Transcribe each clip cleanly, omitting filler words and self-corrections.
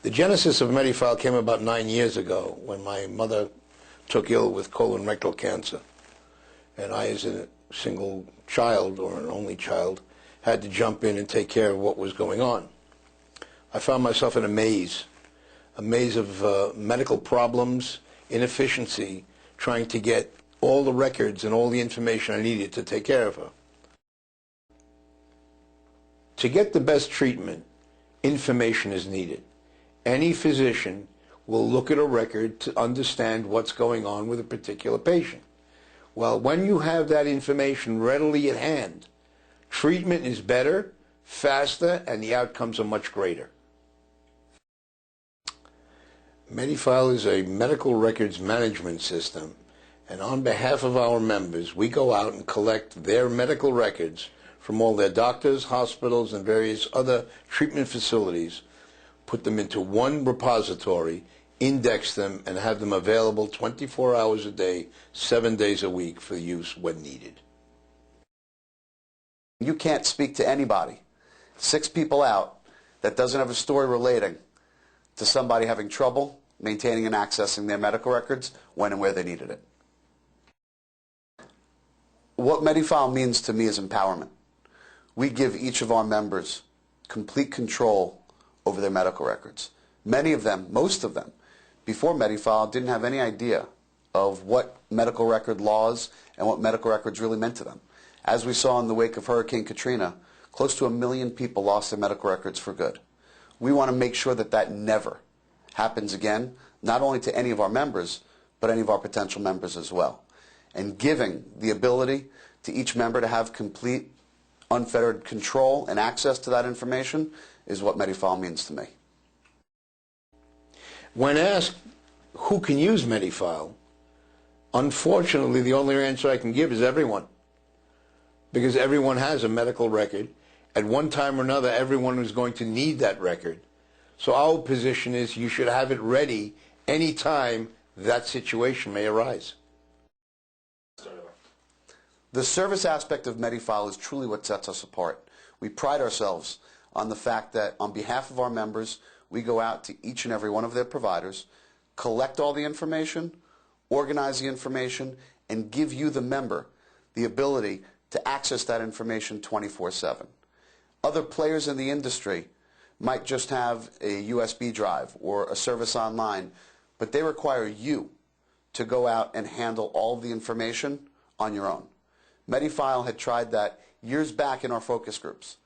The genesis of Medefile came about 9 years ago when my mother took ill with colon rectal cancer. And I, as a single child, or an only child, had to jump in and take care of what was going on. I found myself in a maze of medical problems, inefficiency, trying to get all the records and all the information I needed to take care of her. To get the best treatment, information is needed. Any physician will look at a record to understand what's going on with a particular patient. Well, when you have that information readily at hand, treatment is better, faster, and the outcomes are much greater. Medefile is a medical records management system, and on behalf of our members, we go out and collect their medical records from all their doctors, hospitals, and various other treatment facilities, put them into one repository, index them, and have them available 24 hours a day, 7 days a week for use when needed. You can't speak to anybody, 6 people out, that doesn't have a story relating to somebody having trouble maintaining and accessing their medical records when and where they needed it. What Medefile means to me is empowerment. We give each of our members complete control over their medical records. Many of them, most of them, before Medefile didn't have any idea of what medical record laws and what medical records really meant to them. As we saw in the wake of Hurricane Katrina, close to 1 million people lost their medical records for good. We want to make sure that that never happens again, not only to any of our members, but any of our potential members as well. And giving the ability to each member to have complete, unfettered control and access to that information is what Medefile means to me. When asked who can use Medefile, unfortunately the only answer I can give is everyone. Because everyone has a medical record. At one time or another, everyone is going to need that record. So our position is you should have it ready any time that situation may arise. The service aspect of Medefile is truly what sets us apart. We pride ourselves on the fact that on behalf of our members, we go out to each and every one of their providers, collect all the information, organize the information, and give you, the member, the ability to access that information 24/7. Other players in the industry might just have a USB drive or a service online, but they require you to go out and handle all of the information on your own. Medefile had tried that years back in our focus groups,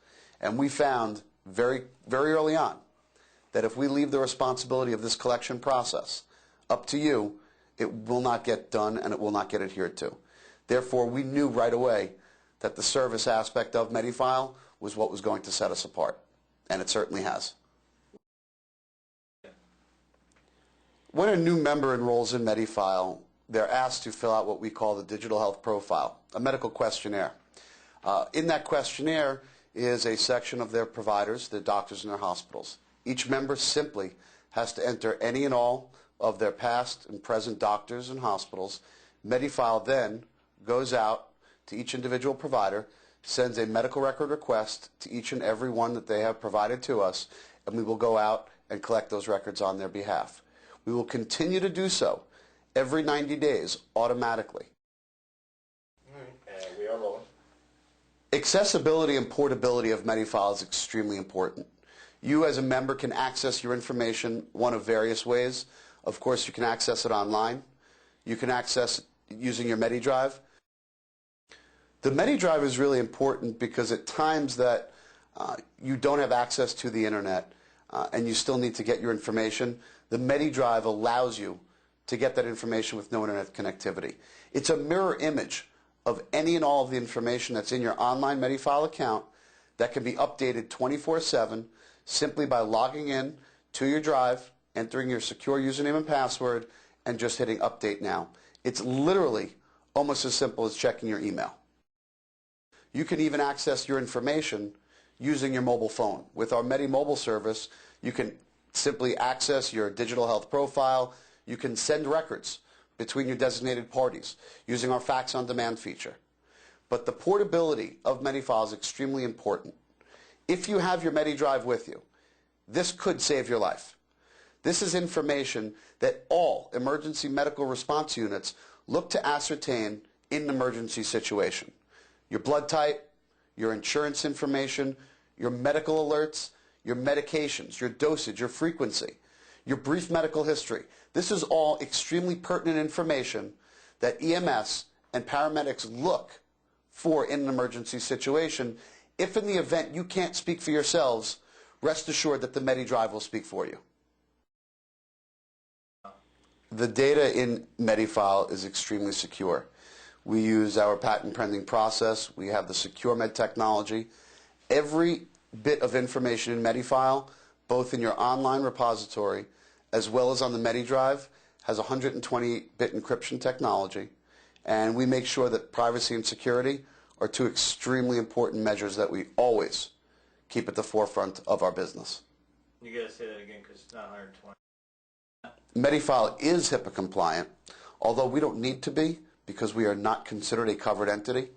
and we found very early on that if we leave the responsibility of this collection process up to you, it will not get done and it will not get adhered to. Therefore, we knew right away that the service aspect of Medefile was what was going to set us apart, and it certainly has. When a new member enrolls in Medefile, they're asked to fill out what we call the digital health profile, a medical questionnaire. In that questionnaire is a section of their providers, their doctors, and their hospitals. Each member simply has to enter any and all of their past and present doctors and hospitals. Medefile then goes out to each individual provider, sends a medical record request to each and every one that they have provided to us, and we will go out and collect those records on their behalf. We will continue to do so every 90 days automatically. We are rolling. Accessibility and portability of Medefile is extremely important. You as a member can access your information one of various ways. Of course, you can access it online. You can access it using your MediDrive. The MediDrive is really important because at times that you don't have access to the internet and you still need to get your information, the MediDrive allows you to get that information with no internet connectivity. It's a mirror image of any and all of the information that's in your online Medefile account that can be updated 24/7 simply by logging in to your drive, entering your secure username and password, and just hitting update now. It's literally almost as simple as checking your email. You can even access your information using your mobile phone. With our MediMobile service, you can simply access your digital health profile. You can send records between your designated parties using our fax on demand feature. But the portability of Medefile is extremely important. If you have your MediDrive with you, this could save your life. This is information that all emergency medical response units look to ascertain in an emergency situation. Your blood type, your insurance information, your medical alerts, your medications, your dosage, your frequency, your brief medical history. This is all extremely pertinent information that EMS and paramedics look for in an emergency situation. If in the event you can't speak for yourselves, rest assured that the Medidrive will speak for you. The data in Medefile is extremely secure. We use our patent-pending process. We have the SecureMed technology. Every bit of information in Medefile, both in your online repository as well as on the Medidrive, has 128-bit encryption technology. And we make sure that privacy and security are two extremely important measures that we always keep at the forefront of our business. You got to say that again because it's not 120. Medefile is HIPAA compliant, although we don't need to be because we are not considered a covered entity.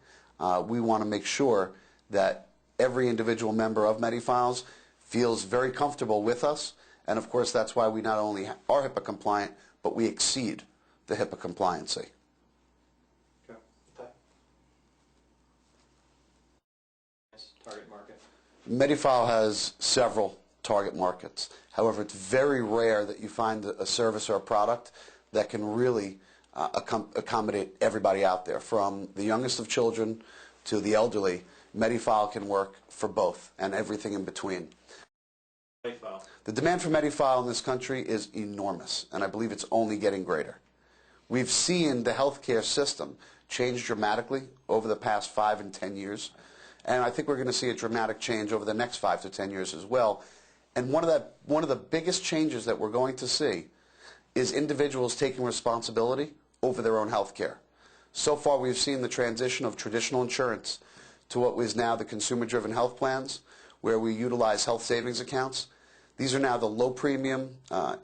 We want to make sure that every individual member of Medifiles feels very comfortable with us, and of course that's why we not only are HIPAA compliant, but we exceed the HIPAA compliancy. Target market. Medefile has several target markets. However, it's very rare that you find a service or a product that can really accommodate everybody out there, from the youngest of children to the elderly. Medefile can work for both and everything in between. Medefile. The demand for Medefile in this country is enormous, and I believe it's only getting greater. We've seen the healthcare system change dramatically over the past 5 and 10 years, and I think we're going to see a dramatic change over the next 5 to 10 years as well. And one of the biggest changes that we're going to see is individuals taking responsibility over their own health care. So far we've seen the transition of traditional insurance to what is now the consumer-driven health plans, where we utilize health savings accounts. These are now the low-premium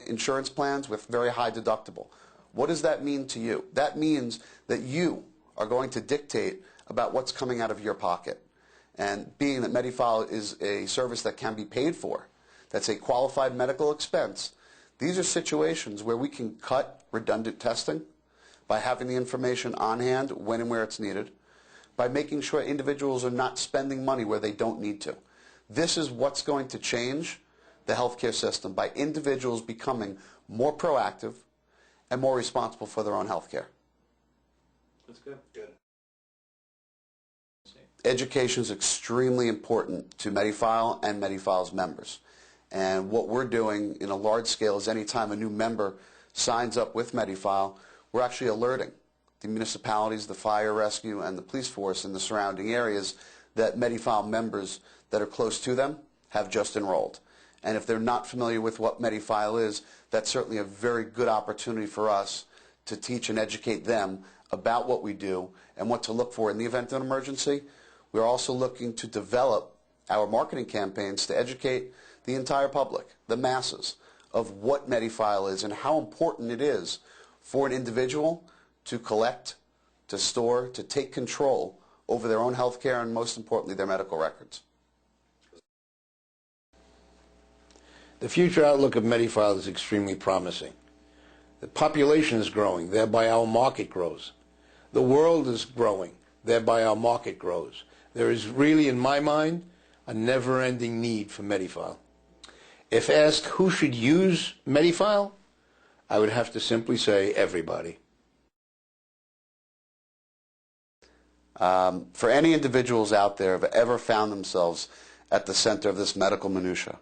insurance plans with very high deductible. What does that mean to you? That means that you are going to dictate about what's coming out of your pocket. And being that Medefile is a service that can be paid for, that's a qualified medical expense, these are situations where we can cut redundant testing by having the information on hand when and where it's needed, by making sure individuals are not spending money where they don't need to. This is what's going to change the healthcare system, by individuals becoming more proactive and more responsible for their own healthcare. That's good. Good. Education is extremely important to Medefile and Medifile's members. And what we're doing in a large scale is anytime a new member signs up with Medefile, we're actually alerting the municipalities, the fire rescue, and the police force in the surrounding areas that Medefile members that are close to them have just enrolled. And if they're not familiar with what Medefile is, that's certainly a very good opportunity for us to teach and educate them about what we do and what to look for in the event of an emergency. We're also looking to develop our marketing campaigns to educate the entire public, the masses, of what Medefile is and how important it is for an individual to collect, to store, to take control over their own health care and, most importantly, their medical records. The future outlook of Medefile is extremely promising. The population is growing, thereby our market grows. The world is growing, thereby our market grows. There is really, in my mind, a never-ending need for Medefile. If asked who should use Medefile, I would have to simply say everybody. For any individuals out there who have ever found themselves at the center of this medical minutia,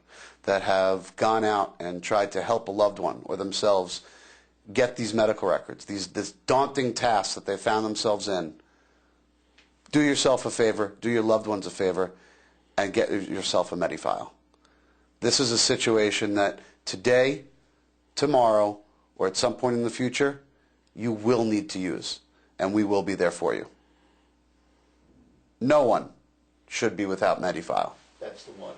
that have gone out and tried to help a loved one or themselves get these medical records, this daunting task that they found themselves in, do yourself a favor, do your loved ones a favor, and get yourself a Medefile. This is a situation that today, tomorrow, or at some point in the future, you will need to use, and we will be there for you. No one should be without Medefile. That's the one.